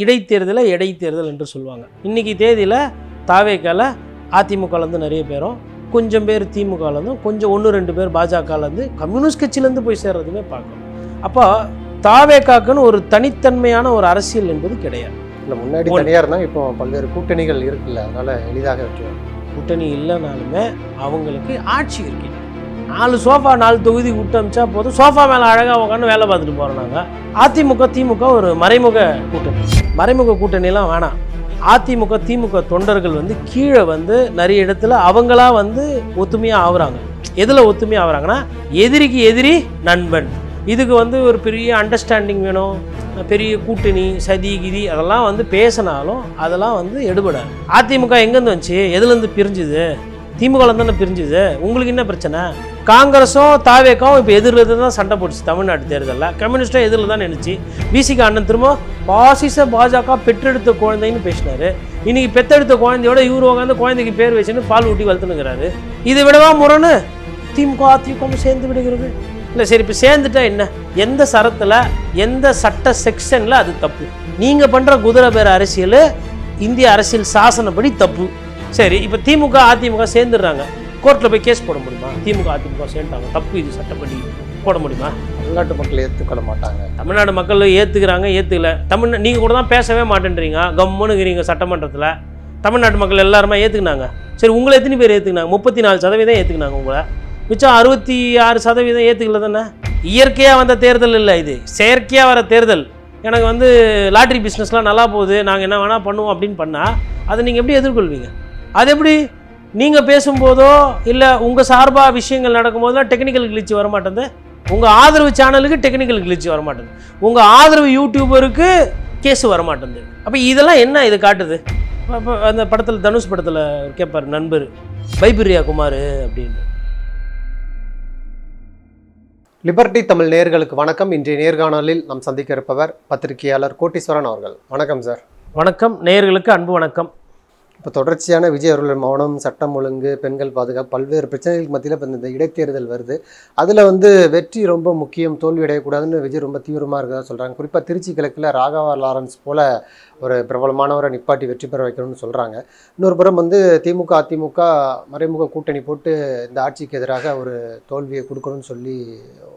இடைத்தேர்தலை இடைத்தேர்தல் என்று சொல்லுவாங்க. இன்றைக்கி தேதியில் தாவேக்கால அதிமுகலேருந்து நிறைய பேரும், கொஞ்சம் பேர் திமுகலேருந்தும், கொஞ்சம் 1-2 பேர் பாஜகலேருந்து, கம்யூனிஸ்ட் கட்சியிலேருந்து போய் சேர்றதுமே பார்க்கணும். அப்போ தாவேக்காக்குன்னு ஒரு தனித்தன்மையான ஒரு அரசியல் என்பது கிடையாது. இல்லை, முன்னாடி தனியாக இருந்தால் இப்போ பல்வேறு கூட்டணிகள் இருக்குல்ல, அதனால் எளிதாக வைக்கலாம். கூட்டணி இல்லைனாலுமே அவங்களுக்கு ஆட்சி இருக்கு. 4 சோஃபா 4 தொகுதி விட்டு அமிச்சா போதும், சோஃபா மேலே அழகாக உட்காந்து வேலை பார்த்துட்டு போகிறோம். நாங்கள் அதிமுக திமுக ஒரு மறைமுக கூட்டணி. மறைமுக கூட்டணிலாம் வேணாம். அதிமுக திமுக தொண்டர்கள் கீழே நிறைய இடத்துல அவங்களா ஒத்துமையாக ஆகுறாங்க. எதில் ஒத்துமையாக ஆகுறாங்கன்னா, எதிரிக்கு எதிரி நண்பன். இதுக்கு ஒரு பெரிய அண்டர்ஸ்டாண்டிங் வேணும், பெரிய கூட்டணி சதி கிதி அதெல்லாம் பேசினாலும் அதெல்லாம் எடுபடாது. அதிமுக எங்கேருந்து வந்துச்சு, எதுலேருந்து பிரிஞ்சுது? திமுகலேருந்து தானே பிரிஞ்சுது. உங்களுக்கு என்ன பிரச்சனை? காங்கிரஸும் தாவேக்காவும் இப்போ எதிரில் தான் சண்டை போட்டுச்சு தமிழ்நாட்டு தேர்தலில். கம்யூனிஸ்டாக எதிரில் தான் நினைச்சு பிசிக அண்ணன் திரும்ப பாசிச பாஜக பெற்றெடுத்த குழந்தைன்னு பேசினார். இன்றைக்கி பெற்றெடுத்த குழந்தையோட இவர் உட்காந்து குழந்தைக்கு பேர் வச்சுன்னு பால் ஊட்டி வளர்த்துனுங்கிறாரு. இது விடவா முரணு? திமுக அதிமுக சேர்ந்து விடுகிறது. இல்லை சரி, இப்போ சேர்ந்துட்டா என்ன? எந்த சரத்தில் எந்த சட்ட செக்ஷனில் அது தப்பு? நீங்கள் பண்ணுற குதிரை பேர் அரசியல் இந்திய அரசியல் சாசனப்படி தப்பு. சரி, இப்போ திமுக அதிமுக சேர்ந்துடுறாங்க, கோர்ட்டில் போய் கேஸ் போட முடியுமா? திமுக அதிமுக சேர்ந்துட்டாங்க, தப்பு இது சட்டப்படி போட முடியுமா? தமிழ்நாட்டு மக்கள் ஏற்றுக்கொள்ள மாட்டாங்க. தமிழ்நாடு மக்கள் ஏற்றுக்கிறாங்க, ஏற்றுக்கல. நீங்கள் கூட தான் பேசவே மாட்டேன்றீங்க, கம்முன்னுங்கிறீங்க சட்டமன்றத்தில். தமிழ்நாட்டு மக்கள் எல்லாருமே ஏற்றுக்கினாங்க. சரி, உங்களை எத்தனை பேர் ஏற்றுக்கினாங்க? 34% ஏற்றுக்கினாங்க. உங்களை மிச்சம் 66% ஏற்றுக்கல தானே? இயற்கையாக வந்த தேர்தல் இல்லை, இது செயற்கையாக வர தேர்தல். எனக்கு லாட்ரி பிஸ்னஸ்லாம் நல்லா போகுது, நாங்கள் என்ன வேணால் பண்ணுவோம் அப்படின்னு பண்ணால் அதை நீங்கள் எப்படி எதிர்கொள்வீங்க? அது எப்படி நீங்கள் பேசும்போதோ இல்லை உங்கள் சார்பாக விஷயங்கள் நடக்கும்போதெல்லாம் டெக்னிக்கல் கிளிச்சு வரமாட்டேங்குது. உங்கள் ஆதரவு சேனலுக்கு டெக்னிக்கல் கிளிச்சு வரமாட்டேங்குது, உங்கள் ஆதரவு யூடியூபருக்கு கேஸு வரமாட்டேங்குது. அப்போ இதெல்லாம் என்ன இது காட்டுது? இப்போ அந்த படத்தில் தனுஷ் படத்தில் கேட்பார் நண்பர் பைபிரியா குமார் அப்படின்னு. லிபர்டி தமிழ் நேயர்களுக்கு வணக்கம். இன்றைய நேர்காணலில் நாம் சந்திக்க இருப்பவர் பத்திரிகையாளர் கோட்டீஸ்வரன் அவர்கள். வணக்கம் சார். வணக்கம் நேயர்களுக்கு அன்பு வணக்கம். இப்போ தொடர்ச்சியான விஜய் அவர்கள் மௌனம், சட்டம் ஒழுங்கு, பெண்கள் பாதுகாப்பு, பல்வேறு பிரச்சனைகளுக்கு மத்தியில் இப்போ இந்த இடைத்தேர்தல் வருது. அதில் வெற்றி ரொம்ப முக்கியம், தோல்வி அடையக்கூடாதுன்னு விஜய் ரொம்ப தீவிரமாக இருக்கிறதா சொல்கிறாங்க. குறிப்பாக திருச்சி கிழக்கில் ராகவா லாரன்ஸ் போல் ஒரு பிரபலமானவரை நிப்பாட்டி வெற்றி பெற வைக்கணும்னு சொல்கிறாங்க. இன்னொரு புறம் திமுக அதிமுக மறைமுக கூட்டணி போட்டு இந்த ஆட்சிக்கு எதிராக ஒரு தோல்வியை கொடுக்கணும்னு சொல்லி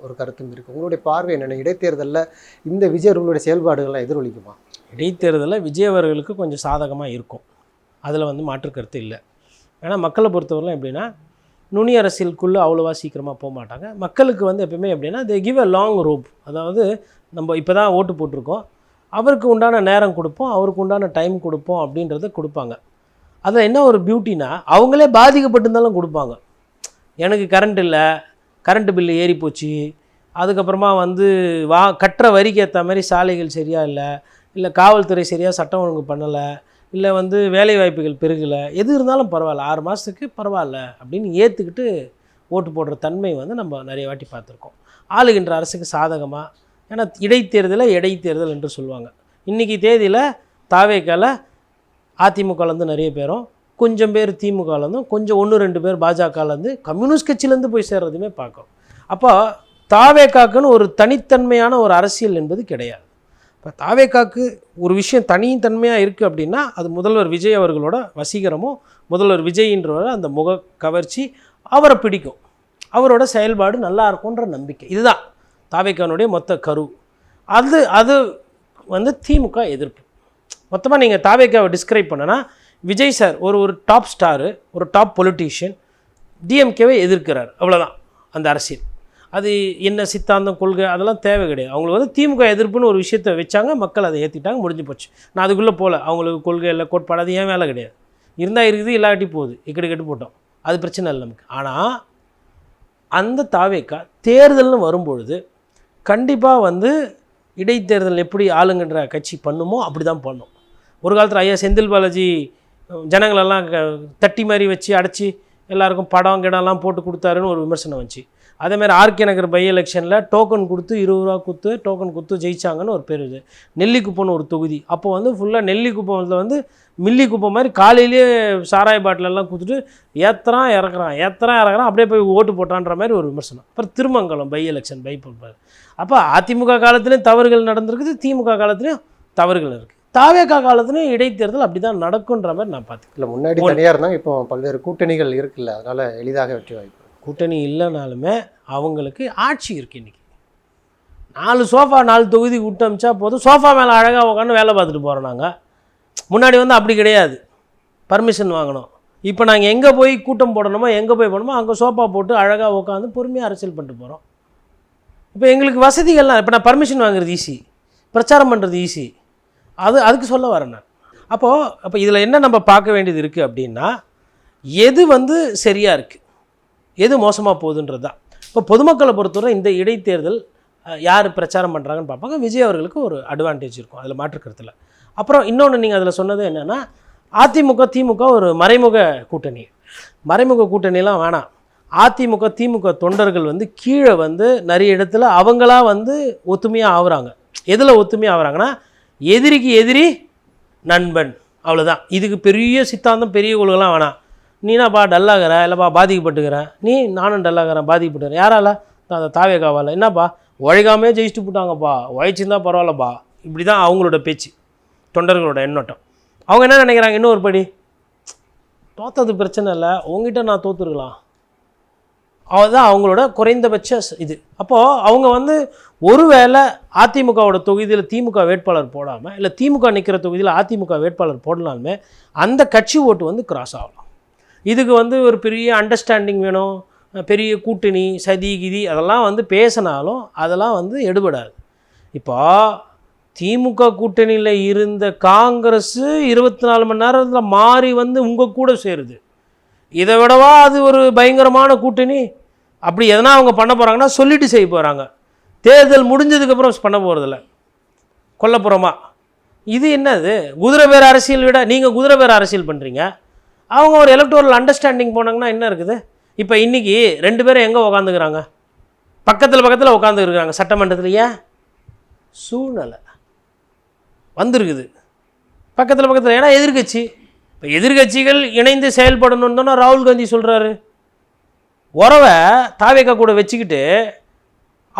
ஒரு கருத்தும் இருக்குது. உங்களுடைய பார்வை என்னென்ன? இடைத்தேர்தலில் இந்த விஜய் அவர்களுடைய செயல்பாடுகள்லாம் எதிரொலிக்குமா? இடைத்தேர்தலில் விஜய் அவர்களுக்கு கொஞ்சம் சாதகமாக இருக்கும், அதில் மாற்று கருத்து இல்லை. ஏன்னா மக்களை பொறுத்தவரைலாம் எப்படின்னா, நுனி அரசியலுக்குள்ளே அவ்வளோவா சீக்கிரமாக போக மாட்டாங்க. மக்களுக்கு எப்பவுமே எப்படின்னா, they give a long rope. அதாவது நம்ம இப்போ தான் ஓட்டு போட்டிருக்கோம், அவருக்கு உண்டான நேரம் கொடுப்போம், அவருக்கு உண்டான டைம் கொடுப்போம் அப்படின்றத கொடுப்பாங்க. அதில் என்ன ஒரு பியூட்டினா, அவங்களே பாதிக்கப்பட்டிருந்தாலும் கொடுப்பாங்க. எனக்கு கரண்ட் இல்லை, கரண்ட்டு பில்லு ஏறி போச்சு, அதுக்கப்புறமா கட்டுற வரிக்கு ஏற்ற மாதிரி சாலைகள் சரியாக இல்லை காவல்துறை சரியாக சட்டம் ஒழுங்கு பண்ணலை, இல்லை வேலை வாய்ப்புகள் பெருகலை, எது இருந்தாலும் பரவாயில்ல, 6 மாதத்துக்கு பரவாயில்ல அப்படின்னு ஏற்றுக்கிட்டு ஓட்டு போடுற தன்மை நம்ம நிறைய வாட்டி பார்த்துருக்கோம். ஆளுகின்ற அரசுக்கு சாதகமாக. ஏன்னா இடைத்தேர்தலை இடைத்தேர்தல் என்று சொல்லுவாங்க. இன்றைக்கி தேதியில் தாவேக்கால அதிமுகலேருந்து நிறைய பேரும், கொஞ்சம் பேர் திமுகலேருந்தும், கொஞ்சம் 1-2 பேர் பாஜகலேருந்து, கம்யூனிஸ்ட் கட்சியிலேருந்து போய் சேர்றதுமே பார்க்குறோம். அப்போ தாவேக்காக்குன்னு ஒரு தனித்தன்மையான ஒரு அரசியல் என்பது கிடையாது. இப்போ தாவேக்காக்கு ஒரு விஷயம் தனித்தன்மையாக இருக்குது அப்படின்னா, அது முதல்வர் விஜய் அவர்களோட வசீகரமும், முதல்வர் விஜய்ன்றவரை அந்த முக கவர்ச்சி அவரை பிடிக்கும், அவரோட செயல்பாடு நல்லா இருக்கும்ன்ற நம்பிக்கை. இதுதான் தாவேக்கானுடைய மொத்த கரு. அது திமுக எதிர்ப்பு. மொத்தமாக நீங்கள் தாவேக்காவை டிஸ்கிரைப் பண்ணனா, விஜய் சார் ஒரு டாப் ஸ்டாரு, ஒரு டாப் பொலிட்டீஷியன், டிஎம்கேவை எதிர்க்கிறார், அவ்வளோதான் அந்த அரசியல். அது என்ன சித்தாந்தம் கொள்கை அதெல்லாம் தேவை கிடையாது. அவங்களுக்கு திமுக எதிர்ப்புன்னு ஒரு விஷயத்தை வச்சாங்க, மக்கள் அதை ஏற்றிட்டாங்க, முடிஞ்சு போச்சு. நான் அதுக்குள்ளே போகல, அவங்களுக்கு கொள்கை இல்லை கோட்பாடு அது ஏன் வேலை கிடையாது. இருந்தால் இருக்குது, இல்லாட்டி போகுது, கெட்டு போட்டோம், அது பிரச்சனை இல்லை நமக்கு. ஆனால் அந்த தாவேக்கா தேர்தல்னு வரும்பொழுது கண்டிப்பாக இடைத்தேர்தல் எப்படி ஆளுங்கன்ற கட்சி பண்ணுமோ அப்படி தான் பண்ணும். ஒரு காலத்தில் ஐயா செந்தில் பாலாஜி ஜனங்களெல்லாம் தட்டி மாதிரி வச்சு அடைச்சி எல்லாருக்கும் படம் கிடம்லாம் போட்டு கொடுத்தாருன்னு ஒரு விமர்சனம் வந்துச்சு. அதேமாதிரி ஆர்கே நகர் பை எலெக்ஷனில் டோக்கன் கொடுத்து 20 ரூபா கொடுத்து டோக்கன் கொடுத்து ஜெயிச்சாங்கன்னு ஒரு பேர். இது நெல்லிக்குப்பம்னு ஒரு தொகுதி. அப்போ ஃபுல்லாக நெல்லிக்குப்பத்தில் மில்லிக்குப்பம் மாதிரி காலையிலேயே சாராய பாட்டிலெல்லாம் கொடுத்துட்டு ஏற்றுறான் இறக்குறான் அப்படியே போய் ஓட்டு போட்டான்ற மாதிரி ஒரு விமர்சனம். அப்புறம் திருமங்கலம் பை எலெக்ஷன் பைப்பார். அப்போ அதிமுக காலத்துலேயும் தவறுகள் நடந்திருக்குது, திமுக காலத்துலேயும் தவறுகள் இருக்குது. தாவேகா காலத்துலையும் இடைத்தேர்தல் அப்படி தான் நடக்குன்ற மாதிரி நான் பார்த்துக்கேன். இல்லை முன்னாடி தனியாக இருந்தாங்க, இப்போ பல்வேறு கூட்டணிகள் இருக்குல்ல, அதனால் எளிதாக வெற்றி வாய்ப்பு. கூட்டணி இல்லைனாலுமே அவங்களுக்கு ஆட்சி இருக்குது. இன்றைக்கி 4 சோஃபா 4 தொகுதி விட்டு அமிச்சா போதும், சோஃபா மேலே அழகாக உட்காந்து வேலை பார்த்துட்டு போகிறோம். நாங்கள் முன்னாடி வந்து அப்படி கிடையாது, பர்மிஷன் வாங்கணும். இப்போ நாங்கள் எங்கே போய் கூட்டம் போடணுமோ எங்கே போய் போடணுமோ அங்கே சோஃபா போட்டு அழகாக உட்காந்து பொறுமையாக அரசியல் பண்ணிட்டு போகிறோம். இப்போ எங்களுக்கு வசதிகள்லாம், இப்போ நான் பர்மிஷன் வாங்குறது ஈஸி, பிரச்சாரம் பண்ணுறது ஈஸி. அதுக்கு சொல்ல வரேன் நான். அப்போ இதில் என்ன நம்ம பார்க்க வேண்டியது இருக்குது அப்படின்னா, எது வந்து சரியாக இருக்குது, எது மோசமாக போகுதுன்றது தான். இப்போ பொதுமக்களை பொறுத்தவரை இந்த இடைத்தேர்தல் யார் பிரச்சாரம் பண்ணுறாங்கன்னு பார்ப்பாங்க. விஜய் அவர்களுக்கு ஒரு அட்வான்டேஜ் இருக்கும், அதில் மாற்றுக்கருத்தில். அப்புறம் இன்னொன்று நீங்கள் அதில் சொன்னது என்னென்னா, அதிமுக திமுக ஒரு மறைமுக கூட்டணி. மறைமுக கூட்டணிலாம் வேணாம். அதிமுக திமுக தொண்டர்கள் வந்து கீழே வந்து நிறைய இடத்துல அவங்களா வந்து ஒத்துமையாக ஆகுறாங்க. எதில் ஒத்துமையாக ஆகுறாங்கன்னா, எதிரிக்கு எதிரி நண்பன், அவ்வளோதான். இதுக்கு பெரிய சித்தாந்தம் பெரிய கொள்கைலாம் வேணாம். நீனாப்பா டல்லாகிற, இல்லைப்பா பாதிக்கப்பட்டுக்கிறேன், நானும் டல்லாகிறேன் பாதிக்கப்பட்டுக்கிறேன், யாரால அந்த தாவேகாவால், என்னப்பா உழைக்காமே ஜெயிச்சுட்டு போட்டாங்கப்பா, உழைச்சிருந்தா பரவாயில்லப்பா. இப்படி தான் அவங்களோட பேச்சு, தொண்டர்களோட எண்ணோட்டம். அவங்க என்ன நினைக்கிறாங்க, இன்னொரு படி தோத்தது பிரச்சனை இல்லை, உங்ககிட்ட நான் தோற்றுருக்கலாம், அதுதான் அவங்களோட குறைந்தபட்ச இது. அப்போது அவங்க வந்து ஒருவேளை அதிமுகவோட தொகுதியில் திமுக வேட்பாளர் போடாமல், இல்லை திமுக நிற்கிற தொகுதியில் அதிமுக வேட்பாளர் போடலாமே அந்த கட்சி ஓட்டு வந்து கிராஸ் ஆகலாம். இதுக்கு வந்து ஒரு பெரிய அண்டர்ஸ்டாண்டிங் வேணும், பெரிய கூட்டணி சதி கிதி அதெல்லாம் வந்து பேசினாலும் அதெல்லாம் வந்து எடுபடாது. இப்போ திமுக கூட்டணியில் இருந்த காங்கிரஸ் 24 மணி நேரத்தில் மாறி வந்து உங்கள் கூட சேருது. இதை விடவா அது ஒரு பயங்கரமான கூட்டணி? அப்படி எதனா அவங்க பண்ண போகிறாங்கன்னா சொல்லிட்டு செய்ய போகிறாங்க. தேர்தல் முடிஞ்சதுக்கப்புறம் பண்ண போகிறதில்ல, கொல்லப்புறமா. இது என்னது குதிரை பேர் அரசியல் விட நீங்கள் குதிரை பேர் அரசியல் பண்ணுறீங்க. அவங்க ஒரு எலக்டோரல் அண்டர்ஸ்டாண்டிங் போனாங்கன்னா என்ன இருக்குது? இப்போ இன்றைக்கி 2 பேரும் எங்கே உட்காந்துக்கிறாங்க? பக்கத்தில் உட்காந்துருக்குறாங்க சட்டமன்றத்தில். ஏன்? சூழ்நிலை வந்திருக்குது பக்கத்தில். ஏன்னா எதிர்கட்சி, இப்போ எதிர்கட்சிகள் இணைந்து செயல்படணுன்னு தானே ராகுல் காந்தி சொல்கிறாரு. உறவை தாவேகா கூட வச்சுக்கிட்டு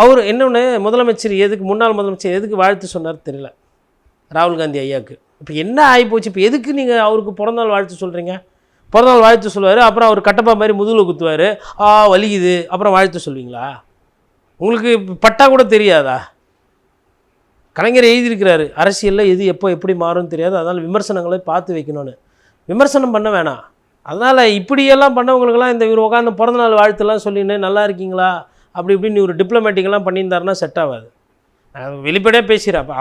அவர் என்னொன்று முதலமைச்சர் முன்னாள் முதலமைச்சர் எதுக்கு வாழ்த்து சொன்னார் தெரியல ராகுல் காந்தி ஐயாவுக்கு. இப்போ என்ன ஆகிப்போச்சு? இப்போ எதுக்கு நீங்கள் அவருக்கு பிறந்தநாள் வாழ்த்து சொல்கிறீங்க? பிறந்தநாள் வாழ்த்து சொல்லுவார், அப்புறம் அவர் கட்டப்பா மாதிரி முதுகில் குத்துவார், வலிக்குது, அப்புறம் வாழ்த்து சொல்வீங்களா? உங்களுக்கு பட்டா கூட தெரியாதா? கலைஞர் எழுதியிருக்கிறாரு, அரசியலில் எது எப்போ எப்படி மாறும்னு தெரியாது, அதனால் விமர்சனங்களை பார்த்து வைக்கணும்னு. விமர்சனம் பண்ண வேணாம். அதனால் இப்படியெல்லாம் பண்ணவங்களுக்கெல்லாம் இந்த இவர் உட்காந்து பிறந்தநாள் வாழ்த்துலாம் சொல்லின்னு நல்லா இருக்கீங்களா அப்படி இப்படின்னு ஒரு டிப்ளமேட்டிக்கெல்லாம் பண்ணியிருந்தாருன்னா செட் ஆகாது. வெளிப்படையாக பேசுகிறேன். அப்போ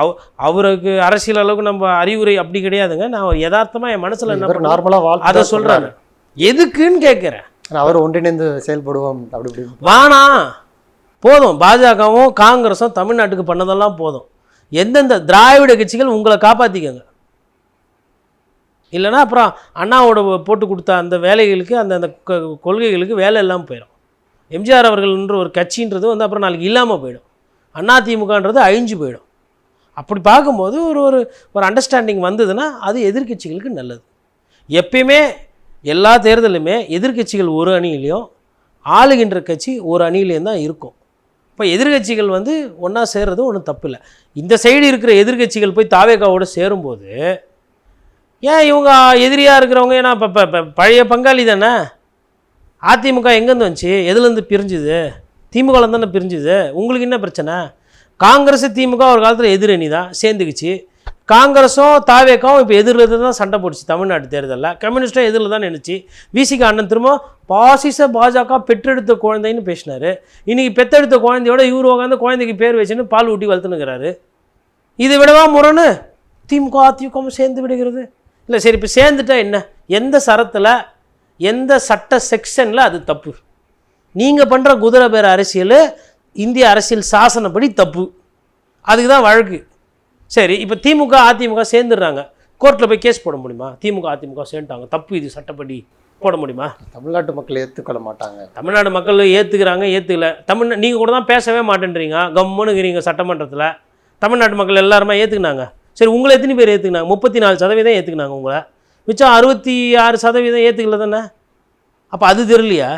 அவருக்கு அரசியல் அளவுக்கு நம்ம அறிவுரை அப்படி கிடையாதுங்க. நான் ஒரு யதார்த்தமாக என் மனசில் என்ன நார்மலாக அதை சொல்கிறாரு. எதுக்குன்னு கேட்குறேன். அவர் ஒன்றிணைந்து செயல்படுவோம் அப்படி இப்படி வேணாம், போதும். பாஜகவும் காங்கிரஸும் தமிழ்நாட்டுக்கு பண்ணதெல்லாம் போதும். எந்தெந்த திராவிட கட்சிகள் உங்களை காப்பாற்றிக்கங்க, இல்லைனா அப்புறம் அண்ணாவோட போட்டு கொடுத்த அந்த வேலைகளுக்கு அந்த கொள்கைகளுக்கு வேலை இல்லாமல் போயிடும். எம்ஜிஆர் அவர்கள்ன்ற ஒரு கட்சின்றது வந்து அப்புறம் நாளைக்கு இல்லாமல் போயிடும். அதிமுகன்றது அழிஞ்சு போயிடும். அப்படி பார்க்கும்போது ஒரு அண்டர்ஸ்டாண்டிங் வந்ததுன்னா அது எதிர்கட்சிகளுக்கு நல்லது. எப்பயுமே எல்லா தேர்தலுமே எதிர்கட்சிகள் ஒரு அணியிலையும் ஆளுகின்ற கட்சி ஒரு அணியிலையும் தான் இருக்கும். இப்போ எதிர்கட்சிகள் வந்து ஒன்றா சேர்றது ஒன்றும் தப்பு இல்லை. இந்த சைடு இருக்கிற எதிர்கட்சிகள் போய் தாவேகாவோடு சேரும்போது ஏன் இவங்க எதிரியாக இருக்கிறவங்க, ஏன்னா இப்போ பழைய பங்காளி தானே. அதிமுக எங்கேருந்து வந்துச்சு, எதுலேருந்து பிரிஞ்சுது? திமுகவில் தானே பிரிஞ்சுது. உங்களுக்கு என்ன பிரச்சனை? காங்கிரஸ் திமுக ஒரு காலத்தில் எதிரணி தான், சேர்ந்துக்குச்சு. காங்கிரஸும் தாவேக்காவும் இப்போ எதிரில் தான் சண்டை போட்டுச்சு தமிழ்நாட்டு தேர்தலில். கம்யூனிஸ்ட்டாக எதிரில் தான் நினச்சி விசிகா அண்ணன் திரும்ப பாசிச பாஜக பெற்றெடுத்த குழந்தைன்னு பேசினார். இன்றைக்கி பெற்றெடுத்த குழந்தையோட இவர் உட்காந்து குழந்தைக்கு பேர் வச்சுன்னு பால் ஊட்டி வளர்த்துனுக்கிறாரு. இதை விடவா முரணு திமுக அதிமுகவும் சேர்ந்து விடுகிறது? இல்லை சரி, இப்போ சேர்ந்துட்டா என்ன? எந்த சரத்தில் எந்த சட்ட செக்ஷனில் அது தப்பு? நீங்கள் பண்ணுற குதிரை பேர் அரசியல் இந்திய அரசியல் சாசனப்படி தப்பு, அதுக்கு தான் வழக்கு. சரி, இப்போ திமுக அதிமுக சேர்ந்துடுறாங்க, கோர்ட்டில் போய் கேஸ் போட முடியுமா? திமுக அதிமுக சேர்ந்துட்டாங்க, தப்பு இது சட்டப்படி, போட முடியுமா? தமிழ்நாட்டு மக்கள் ஏற்றுக்கொள்ள மாட்டாங்க. தமிழ்நாடு மக்கள் ஏற்றுக்கிறாங்க, ஏற்றுக்கல. நீங்கள் கூட தான் பேசவே மாட்டேன்றீங்க, கம்முன்னுக்கிறீங்க சட்டமன்றத்தில். தமிழ்நாட்டு மக்கள் எல்லாருமே ஏற்றுக்கினாங்க. சரி, உங்களை எத்தனை பேர் ஏற்றுக்கினாங்க? 34% ஏற்றுக்கினாங்க உங்களை, மிச்சம் 66% ஏற்றுக்கல தானே. அப்போ அது தெரியலையா?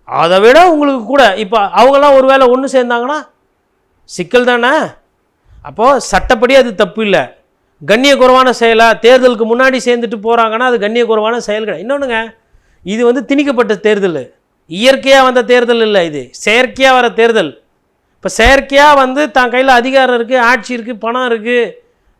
அதை விட உங்களுக்கு கூட இப்போ அவங்களாம் ஒரு வேளை ஒன்று சேர்ந்தாங்கன்னா சிக்கல் தானே. அப்போது சட்டப்படி அது தப்பு இல்லை. கண்ணியக்குறைவான செயலாக தேர்தலுக்கு முன்னாடி சேர்ந்துட்டு போகிறாங்கன்னா அது கண்ணியக்குறைவான செயல் கிடையாது. இன்னொன்றுங்க, இது வந்து திணிக்கப்பட்ட தேர்தல், இயற்கையாக வந்த தேர்தல் இல்லை, இது செயற்கையாக வர தேர்தல். இப்போ செயற்கையாக வந்து தான் கையில் அதிகாரம் இருக்குது, ஆட்சி இருக்குது, பணம் இருக்குது,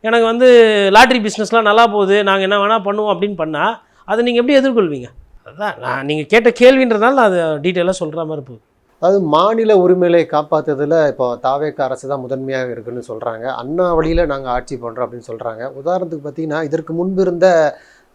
எனக்கு வந்து லாட்ரி பிஸ்னஸ்லாம் நல்லா போகுது, நாங்கள் என்ன வேணால் பண்ணுவோம் அப்படின்னு பண்ணால் அதை நீங்கள் எப்படி எதிர்கொள்வீங்க? அதுதான் நான் நீங்கள் கேட்ட கேள்வின்றதுனால நான் அதை டீட்டெயிலாக சொல்கிற மாதிரி போகுது. அதாவது மாநில உரிமைகளை காப்பாற்றுறதுல இப்போ தாவேக அரசு தான் முதன்மையாக இருக்குன்னு சொல்கிறாங்க. அண்ணா வழியில் நாங்கள் ஆட்சி பண்ணுறோம் அப்படின்னு சொல்கிறாங்க. உதாரணத்துக்கு பார்த்திங்கன்னா, இதற்கு முன்பு இருந்த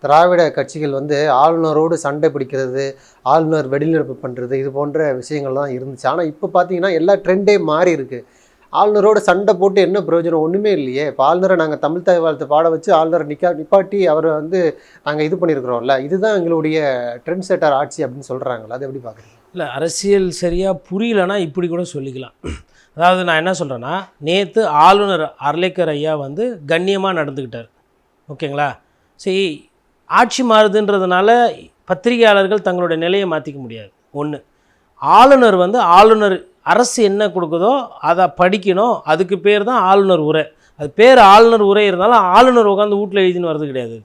திராவிட கட்சிகள் வந்து ஆளுநரோடு சண்டை பிடிக்கிறது, ஆளுநர் வெளிநடப்பு பண்ணுறது, இது போன்ற விஷயங்கள் தான் இருந்துச்சு. ஆனால் இப்போ பார்த்தீங்கன்னா எல்லா ட்ரெண்டே மாறி இருக்குது. ஆளுநரோட சண்டை போட்டு என்ன பிரயோஜனம்? ஒன்றுமே இல்லையே. இப்போ ஆளுநரை நாங்கள் தமிழ் தாய் வாழ்த்து பாட வச்சு ஆளுநரை நிப்பாட்டி அவரை வந்து நாங்கள் இது பண்ணியிருக்கிறோம்ல, இதுதான் எங்களுடைய ட்ரெண்ட் செட்டர் ஆட்சி அப்படின்னு சொல்கிறாங்களா? அது எப்படி பார்க்குறீங்க? இல்லை, அரசியல் சரியாக புரியலன்னா இப்படி கூட சொல்லிக்கலாம். அதாவது நான் என்ன சொல்கிறேன்னா, நேற்று ஆளுநர் அர்லேக்கர் ஐயா வந்து கண்ணியமாக நடந்துக்கிட்டார், ஓகேங்களா? சரி, ஆட்சி மாறுதுன்றதுனால பத்திரிகையாளர்கள் தங்களுடைய நிலையை மாற்றிக்க முடியாது. ஒன்று, ஆளுநர் வந்து ஆளுநர் அரசு என்ன கொடுக்குதோ அதை படிக்கணும், அதுக்கு பேர் தான் ஆளுநர் உரை. அது பேர் ஆளுநர் உரை இருந்தாலும் ஆளுநர் உட்காந்து வீட்டில் எழுதின்னு வர்றது கிடையாது.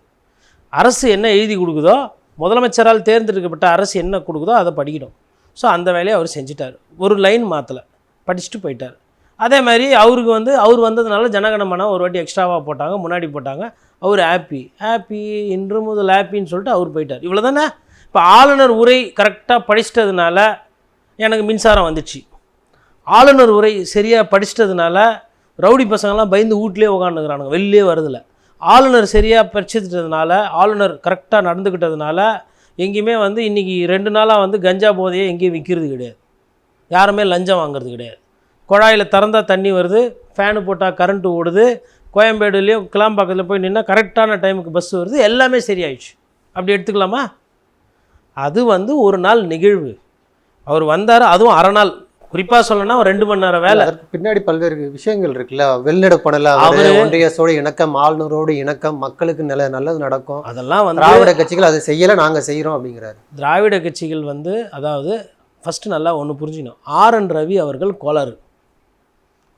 அரசு என்ன எழுதி கொடுக்குதோ, முதலமைச்சரால் தேர்ந்தெடுக்கப்பட்ட அரசு என்ன கொடுக்குதோ அதை படிக்கணும். ஸோ அந்த வேலையை அவர் செஞ்சிட்டார். ஒரு லைன் மாற்றலை, படிச்சுட்டு போயிட்டார். அதே மாதிரி அவருக்கு வந்து அவர் வந்ததுனால ஜனகணமன ஒரு வாட்டி எக்ஸ்ட்ராவாக போட்டாங்க, முன்னாடி போட்டாங்க. அவர் ஹாப்பி இன்று முதல் ஹாப்பின்னு சொல்லிட்டு அவர் போயிட்டார். இவ்வளோ தானே. இப்போ ஆளுநர் உரை கரெக்டாக படிச்சிட்டதுனால எனக்கு மின்சாரம் வந்துச்சு. ஆளுநர் உரை சரியாக படிச்சிட்டதுனால ரவுடி பசங்கள்லாம் பயந்து வீட்லேயே உட்காந்துக்கிறானுங்க, வெளிலே வரதில்ல. ஆளுநர் சரியாக படிச்சதுனால, ஆளுநர் கரெக்டாக நடந்துக்கிட்டதுனால எங்கேயுமே வந்து இன்றைக்கி 2 நாளாக வந்து கஞ்சா போதையே எங்கேயும் விற்கிறது கிடையாது, யாருமே லஞ்சம் வாங்கிறது கிடையாது. குழாயில் திறந்தால் தண்ணி வருது, ஃபேனு போட்டால் கரண்ட்டு ஓடுது, கோயம்பேடுலேயோ கிளாம்பாக்கத்தில் போய் நின்னா கரெக்டான டைமுக்கு பஸ் வருது, எல்லாமே சரியாயிடுச்சு. அப்படி எடுத்துக்கலாமா? அது வந்து ஒரு நாள் நிகழ்வு. அவர் வந்தார், அதுவும் அரை நாள். குறிப்பாக சொல்லணும்னா ஒரு 2 மணி நேரம் வேலை. அதற்கு பின்னாடி பல்வேறு விஷயங்கள் இருக்குல்ல. வெளிநடப்படல, அவர் ஒன்றியத்தோட இணக்கம், ஆளுநரோடு இணக்கம், மக்களுக்கு நல்லது நடக்கும், அதெல்லாம் வந்து திராவிட கட்சிகள் அதை செய்யலை, நாங்கள் செய்கிறோம் அப்படிங்கிறாரு. திராவிட கட்சிகள் வந்து, அதாவது ஃபஸ்ட்டு நல்லா ஒன்று புரிஞ்சிக்கணும். RN ரவி அவர்கள் கோளாறு.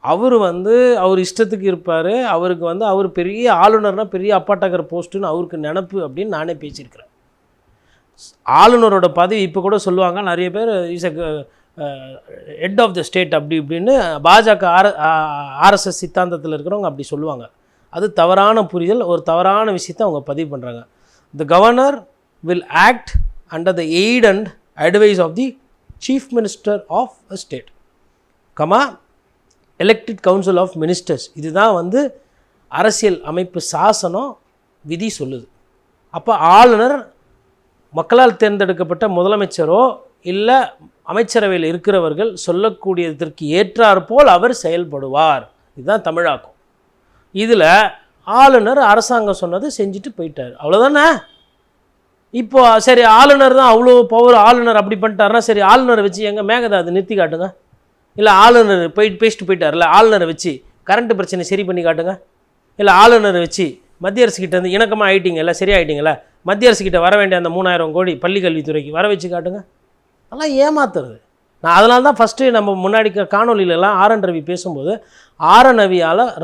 அவர் வந்து அவர் இஷ்டத்துக்கு இருப்பார். அவருக்கு வந்து அவர் பெரிய ஆளுநர்னால் பெரிய அப்பாட்டகர் போஸ்ட்டுன்னு அவருக்கு நினப்பு அப்படின்னு நானே பேசியிருக்கிறேன். ஆளுநரோட பதவி இப்போ கூட சொல்லுவாங்க நிறைய பேர், is head of the state அப்படி இப்படின்னு பாஜக RSS சித்தாந்தத்தில் இருக்கிறவங்க அப்படி சொல்லுவாங்க. அது தவறான புரிதல், ஒரு தவறான விஷயத்தை அவங்க பதிவு பண்ணுறாங்க. The governor will act under the aid and advice of the chief minister of a state, elected council of ministers. இதுதான் வந்து அரசியல் அமைப்பு சாசனம் விதி சொல்லுது. அப்போ ஆளுநர் மக்களால் தேர்ந்தெடுக்கப்பட்ட முதலமைச்சரோ இல்லை அமைச்சரவையில் இருக்கிறவர்கள் சொல்லக்கூடியதற்கு ஏற்றாற்போல் அவர் செயல்படுவார். இதுதான் தமிழாக்கம். இதில் ஆளுநர் அரசாங்கம் சொன்னது செஞ்சுட்டு போயிட்டார், அவ்வளோதானே. இப்போ சரி, ஆளுநர் தான் அவ்வளோ பவர், ஆளுநர் அப்படி பண்ணிட்டாருன்னா சரி, ஆளுநரை வச்சு எங்கள் மேகதாது நிறுத்தி காட்டுங்க. இல்லை ஆளுநர் பேசிட்டு போயிட்டார்ல, ஆளுநரை வச்சு கரண்ட்டு பிரச்சனை சரி பண்ணி காட்டுங்க. இல்லை ஆளுநரை வச்சு மத்திய அரசுக்கிட்ட வந்து இணக்கமாக ஆகிட்டீங்கல்ல, சரியாயிட்டீங்களா, மத்திய அரசுக்கிட்ட வர வேண்டிய அந்த 3000 கோடி பள்ளிக்கல்வித்துறைக்கு வர வச்சு காட்டுங்க. அதெல்லாம் ஏமாத்துறது. நான் அதனால தான் ஃபஸ்ட்டு நம்ம முன்னாடி காணொலியிலலாம் RN ரவி பேசும்போது, RN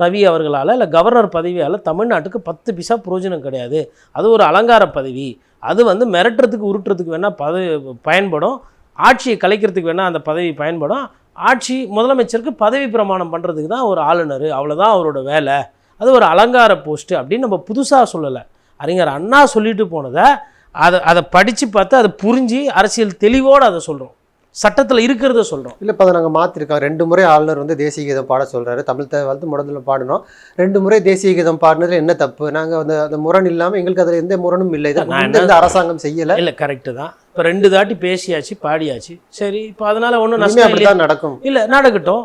ரவி அவர்களால் இல்லை கவர்னர் பதவியால் தமிழ்நாட்டுக்கு 10 பைசா பிரயோஜனம் கிடையாது. அது ஒரு அலங்கார பதவி. அது வந்து மிரட்டுறதுக்கு உருட்டுறதுக்கு வேணால் பயன்படும், ஆட்சியை கலைக்கிறதுக்கு வேணால் அந்த பதவி பயன்படும். ஆட்சி முதலமைச்சருக்கு பதவி பிரமாணம் பண்ணுறதுக்கு தான் ஒரு ஆளுநர், அவ்வளோதான் அவரோட வேலை. அது ஒரு அலங்கார போஸ்ட்டு அப்படின்னு நம்ம புதுசாக சொல்லலை. அறிஞர் அண்ணா சொல்லிட்டு போனதை அதை படித்து பார்த்து அதை புரிஞ்சு அரசியல் தெளிவோடு அதை சொல்கிறோம், சட்டத்தில் இருக்கிறத சொல்கிறோம். இல்லை, இப்போ அதை நாங்கள் மாற்றிருக்கோம். 2 முறை ஆளுநர் வந்து தேசிய கீதம் பாட சொல்கிறாரு, தமிழ் தாய் வாழ்த்து முதல்ல பாடணும். 2 முறை தேசிய கீதம் பாடினதில் என்ன தப்பு? நாங்கள் வந்து அந்த முரண் இல்லாமல் எங்களுக்கு அதில் எந்த முரணும் இல்லை, இந்த அரசாங்கம் செய்யலை. இல்லை, கரெக்டு தான். இப்போ 2 தாட்டி பேசியாச்சு, பாடியாச்சு, சரி. இப்போ அதனால் ஒன்றும் நஷ்டம் அப்படி தான் நடக்கும். இல்லை, நடக்கட்டும்.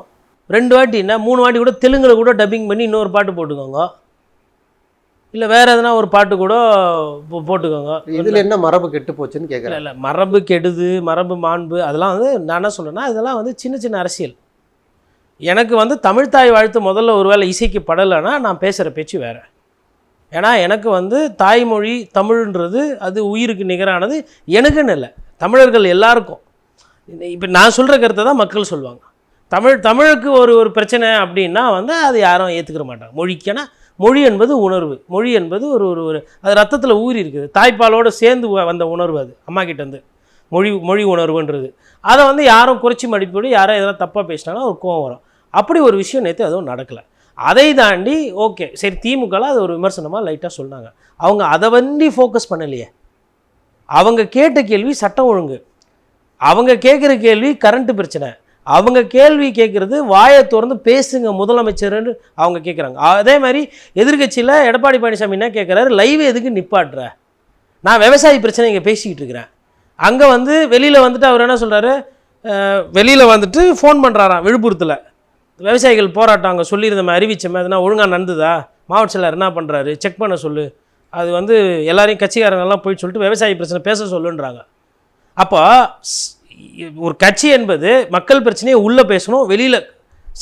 2 வாட்டி என்ன 3 வாட்டி கூட தெலுங்கில் கூட டப்பிங் பண்ணி இன்னொரு பாட்டு போட்டுக்கோங்க, இல்லை வேறு எதனா ஒரு பாட்டு கூட போட்டுக்கோங்க. இதில் என்ன மரபு கெட்டு போச்சுன்னு கேட்குறேன். இல்லை, மரபு கெடுது, மரபு மாண்பு, அதெல்லாம் வந்து நான் என்ன சொல்கிறேன்னா, இதெல்லாம் வந்து சின்ன சின்ன அரசியல். எனக்கு வந்து தமிழ்த்தாய் வாழ்த்து முதல்ல ஒரு வேளை இசைக்கு படலைன்னா நான் பேசுகிற பேச்சு வேறு. ஏன்னா எனக்கு வந்து தாய்மொழி தமிழ்ன்றது அது உயிருக்கு நிகரானது, எனக்குன்னு இல்லை, தமிழர்கள் எல்லாருக்கும். இப்போ நான் சொல்கிற கருத்தை தான் மக்கள் சொல்லுவாங்க. தமிழுக்கு ஒரு பிரச்சனை அப்படின்னா வந்து அது யாரும் ஏற்றுக்கிற மாட்டாங்க. மொழிக்கான மொழி என்பது உணர்வு, மொழி என்பது ஒரு ஒரு ஒரு அது ரத்தத்தில் ஊறி இருக்குது, தாய்ப்பாலோடு சேர்ந்து வந்த உணர்வு, அது அம்மா கிட்டேருந்து மொழி உணர்வுன்றது. அதை வந்து யாரும் குறைச்சி மதிப்போடு யாரும் எதனா தப்பாக பேசினாலும் ஒரு கோவம் வரும். அப்படி ஒரு விஷயம் நேற்று அதுவும் நடக்கலை. அதை தாண்டி ஓகே சரி, திமுகவில் அது ஒரு விமர்சனமாக லைட்டாக சொன்னாங்க. அவங்க அதை வந்து ஃபோக்கஸ் பண்ணலையே. அவங்க கேட்ட கேள்வி சட்டம் ஒழுங்கு, அவங்க கேட்குற கேள்வி கரண்ட்டு பிரச்சனை, அவங்க கேள்வி கேட்குறது வாயை திறந்து பேசுங்க முதலமைச்சர்னு அவங்க கேட்குறாங்க. அதே மாதிரி எதிர்கட்சியில் எடப்பாடி பழனிசாமி என்ன கேட்குறாரு, லைவ் எதுக்கு நிப்பாட்டுற, நான் விவசாயி பிரச்சனை இங்கே பேசிக்கிட்டு இருக்கிறேன். அங்கே வந்து வெளியில் வந்துட்டு அவர் என்ன சொல்கிறாரு, வெளியில் வந்துட்டு ஃபோன் பண்ணுறாராம் விழுப்புரத்தில் விவசாயிகள் போராட்டம் அங்கே சொல்லியிருந்த அறிவிச்சமே அதனால் ஒழுங்காக நடந்துதா, மாவட்ட செயலர் என்ன பண்ணுறாரு செக் பண்ண சொல்லு, அது வந்து எல்லாரையும் கட்சிக்காரங்கெல்லாம் போய் சொல்லிட்டு விவசாயி பிரச்சனை பேச சொல்லுன்றாங்க. அப்போ ஒரு கட்சி என்பது மக்கள் பிரச்சனையை உள்ளே பேசணும், வெளியில்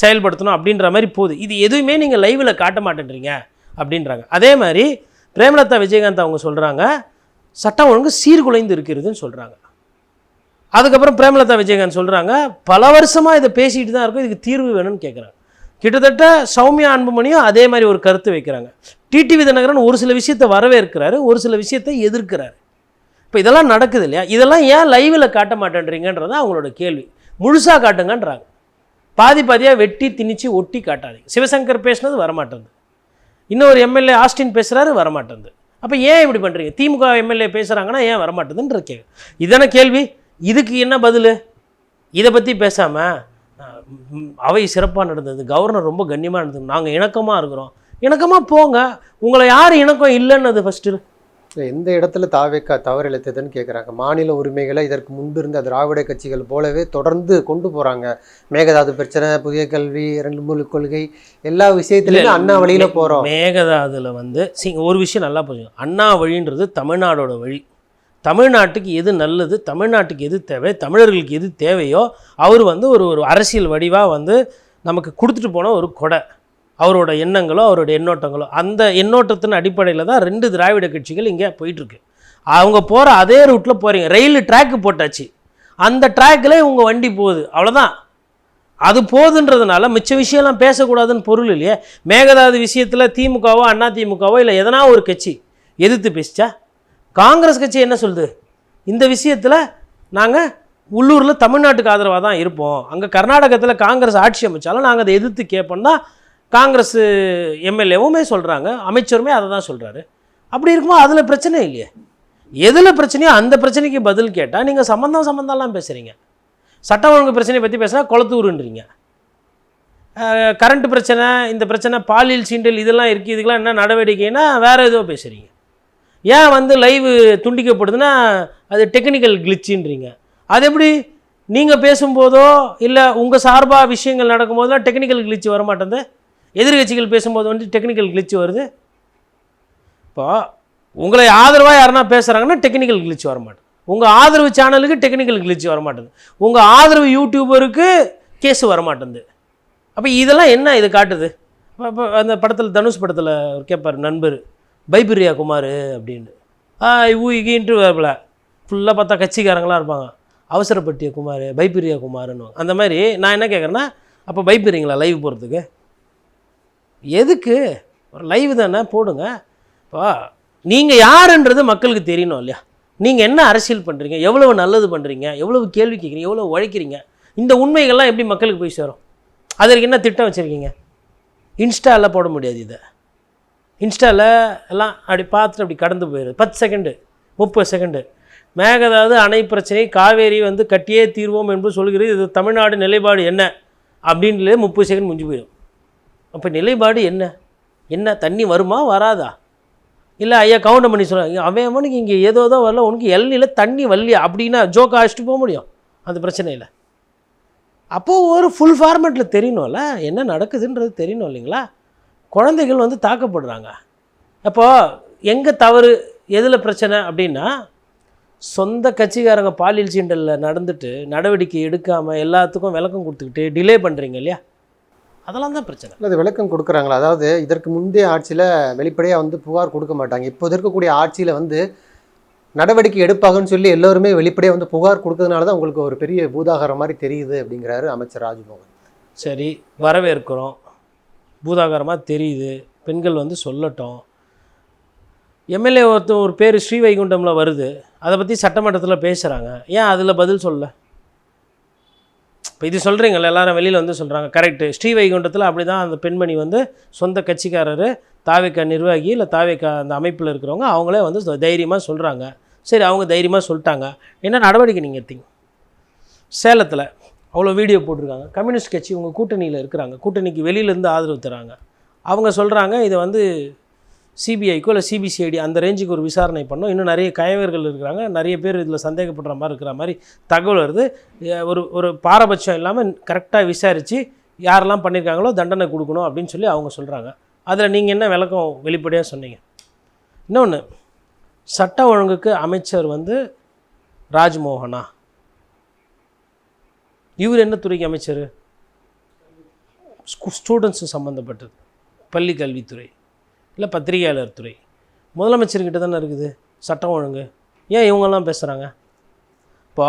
செயல்படுத்தணும் அப்படின்ற மாதிரி போகுது. இது எதுவுமே நீங்கள் லைவில் காட்ட மாட்டேன்றீங்க அப்படின்றாங்க. அதே மாதிரி பிரேமலதா விஜயகாந்த் அவங்க சொல்கிறாங்க சட்டம் ஒழுங்கு சீர்குலைந்து இருக்கிறதுன்னு சொல்கிறாங்க. அதுக்கப்புறம் பிரேமலதா விஜயகாந்த் சொல்கிறாங்க பல வருஷமாக இதை பேசிகிட்டு தான் இருக்கும், இதுக்கு தீர்வு வேணும்னு கேட்குறாங்க. கிட்டத்தட்ட சௌமியா அன்புமணியும் அதே மாதிரி ஒரு கருத்து வைக்கிறாங்க. டிடிவி தினகரன் ஒரு சில விஷயத்தை வரவேற்கிறாரு, ஒரு சில விஷயத்தை எதிர்க்கிறாரு. இப்போ இதெல்லாம் நடக்குது இல்லையா, இதெல்லாம் ஏன் லைவில் காட்ட மாட்டேன்றீங்கன்றதான் அவங்களோட கேள்வி. முழுசாக காட்டுங்கன்றாங்க, பாதியாக வெட்டி திணிச்சு ஒட்டி காட்டாதீங்க. சிவசங்கர் பேசுனது வரமாட்டேங்குது, இன்னொரு எம்எல்ஏ ஆஸ்டின் பேசுகிறாரு வரமாட்டேங்குது. அப்போ ஏன் இப்படி பண்ணுறீங்க, திமுக எம்எல்ஏ பேசுகிறாங்கன்னா ஏன் வரமாட்டேதுன்ற கேள்வி. இதான கேள்வி, இதுக்கு என்ன பதில்? இதை பற்றி பேசாமல் அவை சிறப்பாக நடந்தது, கவர்னர் ரொம்ப கண்ணியமாக நடந்தது, நாங்கள் இணக்கமாக இருக்கிறோம். இணக்கமாக போங்க, உங்களை யார் இணக்கம் இல்லைன்னு ஃபஸ்ட்டு எந்த இடத்துல தாவேக்கா தவறு இழைத்ததுன்னு கேட்குறாங்க. மாநில உரிமைகளை இதற்கு முன்பு இருந்த திராவிட கட்சிகள் போலவே தொடர்ந்து கொண்டு போகிறாங்க. மேகதாது பிரச்சனை, புதிய கல்வி, 2 கொள்கை, எல்லா விஷயத்துலையுமே அண்ணா வழியில் போகிறோம். மேகதாதுல வந்து ஒரு விஷயம் நல்லா புரியும், அண்ணா வழின்றது தமிழ்நாடோட வழி. தமிழ்நாட்டுக்கு எது நல்லது, தமிழ்நாட்டுக்கு எது தேவை, தமிழர்களுக்கு எது தேவையோ அவர் வந்து ஒரு அரசியல் வடிவாக வந்து நமக்கு கொடுத்துட்டு போன ஒரு கொடை. அவரோட எண்ணங்களோ அவரோட எண்ணோட்டங்களோ, அந்த எண்ணோட்டத்தின் அடிப்படையில் தான் 2 திராவிட கட்சிகள் இங்கே போயிட்டுருக்கு. அவங்க போகிற அதே ரூட்டில் போகிறீங்க. ரயில் ட்ராக்கு போட்டாச்சு, அந்த ட்ராக்கில் உங்கள் வண்டி போகுது, அவ்வளோதான். அது போகுதுன்றதுனால மிச்ச விஷயம்லாம் பேசக்கூடாதுன்னு பொருள் இல்லையே. மேகதாது விஷயத்தில் திமுகவோ அண்ணா திமுகவோ இல்லை எதனா ஒரு கட்சி எதிர்த்து பேசிச்சா? காங்கிரஸ் கட்சி என்ன சொல்லுது, இந்த விஷயத்தில் நாங்கள் உள்ளூரில் தமிழ்நாட்டுக்கு ஆதரவாக தான் இருப்போம், அங்கே கர்நாடகத்தில் காங்கிரஸ் ஆட்சி அமைச்சாலும் நாங்கள் அதை எதிர்த்து கேட்போம் தான் காங்கிரஸ் எம்எல்ஏவுமே சொல்கிறாங்க, அமைச்சருமே அதை தான் சொல்கிறாரு. அப்படி இருக்கும்போது அதில் பிரச்சனை இல்லையே. எதில் பிரச்சனையோ அந்த பிரச்சனைக்கு பதில் கேட்டால் நீங்கள் சம்மந்தம்லாம் பேசுகிறீங்க. சட்டம் ஒழுங்கு பிரச்சனையை பற்றி பேசினா குளத்தூருன்றீங்க, கரண்ட் பிரச்சனை, இந்த பிரச்சனை, பாலியல் சீண்டல் இதெல்லாம் இருக்குது, இதுக்கெல்லாம் என்ன நடவடிக்கைன்னா வேறு ஏதோ பேசுகிறீங்க. ஏன் வந்து லைவ் துண்டிக்கப்படுதுன்னா அது டெக்னிக்கல் கிளிச்சுன்றீங்க. அது எப்படி நீங்கள் பேசும்போதோ இல்லை உங்கள் சார்பாக விஷயங்கள் நடக்கும்போதெல்லாம் டெக்னிக்கல் கிளிச்சு வரமாட்டேங்குது, எதிர்கட்சிகள் பேசும்போது வந்து டெக்னிக்கல் கிளிச்சு வருது. இப்போ உங்களை ஆதரவாக யாருன்னா பேசுகிறாங்கன்னா டெக்னிக்கல் கிளிச்சு வரமாட்டேன், உங்கள் ஆதரவு சேனலுக்கு டெக்னிக்கல் கிளிச்சு வரமாட்டேங்குது, உங்கள் ஆதரவு யூடியூபருக்கு கேஸு வரமாட்டேங்குது. அப்போ இதெல்லாம் என்ன இது காட்டுது? இப்போ அந்த படத்தில் தனுஷ் படத்தில் கேட்பார் நண்பர் பைபிரியா குமார் அப்படின்னு, ஊகின்ட்டு வரல, ஃபுல்லாக பார்த்தா கட்சிக்காரங்களாம் இருப்பாங்க, அவசரப்பட்டிய குமார் பைபிரியா குமார்னு. அந்த மாதிரி நான் என்ன கேட்குறேன்னா, அப்போ பைப்பிறீங்களா லைவ் போகிறதுக்கு? எதுக்கு? ஒரு லைவ் தானே போடுங்க. இப்போ நீங்கள் யாருன்றது மக்களுக்கு தெரியணும் இல்லையா? நீங்கள் என்ன அரசியல் பண்ணுறீங்க, எவ்வளவு நல்லது பண்ணுறீங்க, எவ்வளவு கேள்வி கேட்குறீங்க, எவ்வளோ உழைக்கிறீங்க, இந்த உண்மைகள்லாம் எப்படி மக்களுக்கு போய் சேரும்? அதற்கு என்ன திட்டம் வச்சுருக்கீங்க? இன்ஸ்டாவில் போட முடியாது, இதை இன்ஸ்டாவில் எல்லாம் அப்படி பார்த்துட்டு அப்படி கடந்து போயிடுது. 10 செகண்டு 30 செகண்டு. மேகதாது அணை பிரச்சனை காவேரி வந்து கட்டியே தீர்வோம் என்று சொல்கிறது, இது தமிழ்நாடு நிலைப்பாடு என்ன அப்படின்றது 30 செகண்ட் முடிஞ்சு போயிடும். அப்போ நிலைப்பாடு என்ன தண்ணி வருமா வராதா? இல்லை ஐயா கவுண்டர் பண்ணி சொல்கிறாங்க, அவனுக்கு இங்கே ஏதோ வரல, உனக்கு எல்லையில் தண்ணி வரலையா அப்படின்னா ஜோக்கா அழைச்சிட்டு போக முடியும் அந்த பிரச்சனையில். அப்போது ஒரு ஃபுல் ஃபார்மேட்டில் தெரியணும்ல என்ன நடக்குதுன்றது தெரியணும் இல்லைங்களா? குழந்தைகள் வந்து தாக்கப்படுறாங்க. அப்போது எங்கே தவறு, எதில் பிரச்சனை அப்படின்னா, சொந்த கட்சிக்காரங்க பாலியல் சீண்டலில் நடந்துட்டு நடவடிக்கை எடுக்காமல் எல்லாத்துக்கும் விளக்கம் கொடுத்துக்கிட்டு டிலே பண்ணுறீங்க இல்லையா? அதெல்லாம் தான் பிரச்சனை. அது விளக்கம் கொடுக்குறாங்களா? அதாவது இதற்கு முந்தைய ஆட்சியில் வெளிப்படையாக வந்து புகார் கொடுக்க மாட்டாங்க, இப்போது இருக்கக்கூடிய ஆட்சியில் வந்து நடவடிக்கை எடுப்பாங்கன்னு சொல்லி எல்லோருமே வெளிப்படையாக வந்து புகார் கொடுக்கறதுனால தான் உங்களுக்கு ஒரு பெரிய பூதாகாரம் மாதிரி தெரியுது அப்படிங்கிறாரு அமைச்சர் ராஜ்மோகன். சரி, வரவேற்கிறோம், பூதாகாரமாக தெரியுது, பெண்கள் வந்து சொல்லட்டும். எம்எல்ஏ ஒரு பேர் ஸ்ரீவைகுண்டமில் வருது, அதை பற்றி சட்டமன்றத்தில் பேசுகிறாங்க, ஏன் அதில் பதில் சொல்லலை? இப்போ இது சொல்கிறீங்களா, எல்லாரும் வெளியில் வந்து சொல்கிறாங்க, கரெக்டு. ஸ்ரீவைகுண்டத்தில் அப்படி தான் அந்த பெண்மணி வந்து சொந்த கட்சிக்காரர், தாவேக்கா நிர்வாகி இல்லை தாவேக்கா அந்த அமைப்பில் இருக்கிறவங்க அவங்களே வந்து தைரியமாக சொல்கிறாங்க. சரி, அவங்க தைரியமாக சொல்லிட்டாங்க, என்ன நடவடிக்கை நீங்கள் எடுத்தீங்க? சேலத்தில் அவ்வளோ வீடியோ போட்டிருக்காங்க, கம்யூனிஸ்ட் கட்சி உங்கள் கூட்டணியில் இருக்கிறாங்க, கூட்டணிக்கு வெளியிலேருந்து ஆதரவு தராங்க, அவங்க சொல்கிறாங்க இதை வந்து சிபிஐக்கோ இல்லை சிபிசிஐடி அந்த ரேஞ்சுக்கு ஒரு விசாரணை பண்ணோம், இன்னும் நிறைய கயவர்கள் இருக்கிறாங்க, நிறைய பேர் இதில் சந்தேகப்படுற மாதிரி இருக்கிற மாதிரி தகவல் வருது, ஒரு பாரபட்சம் இல்லாமல் கரெக்டாக விசாரித்து யாரெல்லாம் பண்ணியிருக்காங்களோ தண்டனை கொடுக்கணும் அப்படின்னு சொல்லி அவங்க சொல்கிறாங்க. அதில் நீங்கள் என்ன விளக்கம் வெளிப்படையாக சொன்னீங்க? இன்னொன்று, சட்ட ஒழுங்குக்கு அமைச்சர் வந்து ராஜ்மோகனா, இவர் என்ன துறைக்கு அமைச்சர்? ஸ்டூடெண்ட்ஸு சம்மந்தப்பட்டது, பள்ளி கல்வித்துறை இல்லை பத்திரிகையாளர் துறை. முதலமைச்சர்கிட்ட தானே இருக்குது சட்டம் ஒழுங்கு, ஏன் இவங்கெல்லாம் பேசுகிறாங்க? இப்போ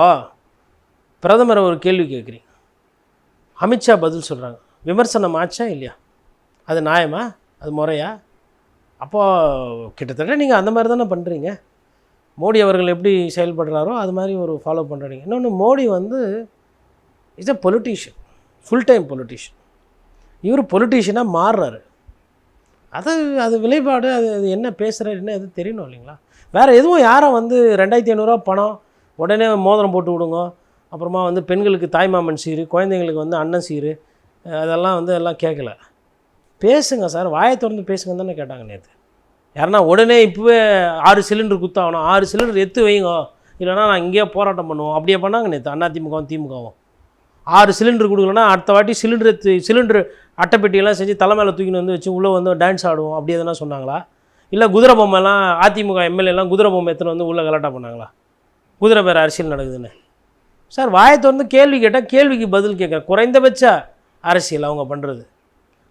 பிரதமரை ஒரு கேள்வி கேட்குறீங்க, அமித்ஷா பதில் சொல்கிறாங்க, விமர்சனம் ஆச்சா இல்லையா? அது நியாயமா? அது முறையா? அப்போது கிட்டத்தட்ட நீங்கள் அந்த மாதிரி தானே பண்ணுறீங்க. மோடி அவர்கள் எப்படி செயல்படுறாரோ அது மாதிரி ஒரு ஃபாலோ பண்ணுறீங்க. இன்னொன்று, மோடி வந்து is a politician, full time politician. இவர் பொலிட்டீஷியனாக மாறுறாரு. அது விளைபாடு, அது என்ன பேசுகிறாரு என்ன எது தெரியணும் இல்லைங்களா? வேறு எதுவும் யாரும் வந்து 2500 பணம் உடனே மோதிரம் போட்டு விடுங்க, அப்புறமா வந்து பெண்களுக்கு தாய்மாமன் சீரு, குழந்தைங்களுக்கு வந்து அண்ணன் சீரு, அதெல்லாம் வந்து எல்லாம் கேட்கல. பேசுங்க சார், வாயை திறந்து பேசுங்க தானே கேட்டாங்க நேற்று. யாருன்னா உடனே இப்போவே 6 சிலிண்டர் குத்தாகணும், 6 சிலிண்டர் எடுத்து வைங்க, இல்லைனா நான் இங்கேயே போராட்டம் பண்ணுவோம், அப்படியே பண்ணாங்க நேற்று அதிமுகவும் திமுகவும். 6 சிலிண்டர் கொடுக்கலன்னா அடுத்த வாட்டி சிலிண்டர் அட்டைப்பெட்டியெல்லாம் செஞ்சு தலை மேலே தூக்கின்னு வந்து வச்சு உள்ளே வந்து டான்ஸ் ஆடுவோம், அப்படி எதனா சொன்னாங்களா? இல்லை குதிரை பொம்மைலாம் அதிமுக எம்எல்ஏலாம் குதிரை பொம்மை எடுத்துன்னு வந்து உள்ளே கலாட்டா பண்ணாங்களா? குதிரை பேர் அரசியல் நடக்குதுன்னு. சார், வாயை திறந்து கேள்வி கேட்டால் கேள்விக்கு பதில் கேட்குறேன். குறைந்தபட்ச அரசியல் அவங்க பண்ணுறது,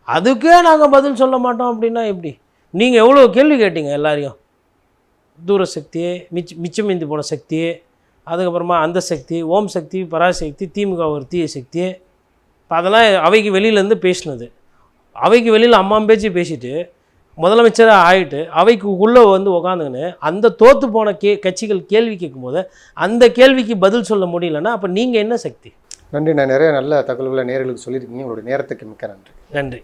அதுக்கே நாங்கள் பதில் சொல்ல மாட்டோம் அப்படின்னா எப்படி? நீங்கள் எவ்வளோ கேள்வி கேட்டீங்க எல்லாரையும், தூரசக்தி, மிச்சம் மிந்தி போன சக்தி, அதுக்கப்புறமா அந்த சக்தி, ஓம் சக்தி, பராசக்தி, திமுக ஒரு தீய சக்தி. இப்போ அதெல்லாம் அவைக்கு வெளியிலேருந்து பேசினது. அவைக்கு வெளியில் அம்மாம் பேச்சு பேசிட்டு முதலமைச்சராக ஆகிட்டு அவைக்கு உள்ளே வந்து உக்காந்துக்கின்னு அந்த தோற்று போன கட்சிகள் கேள்வி கேட்கும்போது அந்த கேள்விக்கு பதில் சொல்ல முடியலன்னா அப்போ நீங்கள் என்ன சக்தி? நன்றி. நான் நிறைய நல்ல தகவல்களை நேயர்களுக்கு சொல்லியிருக்கீங்க. உங்களுடைய நேரத்துக்கு மிக்க நன்றி. நன்றி.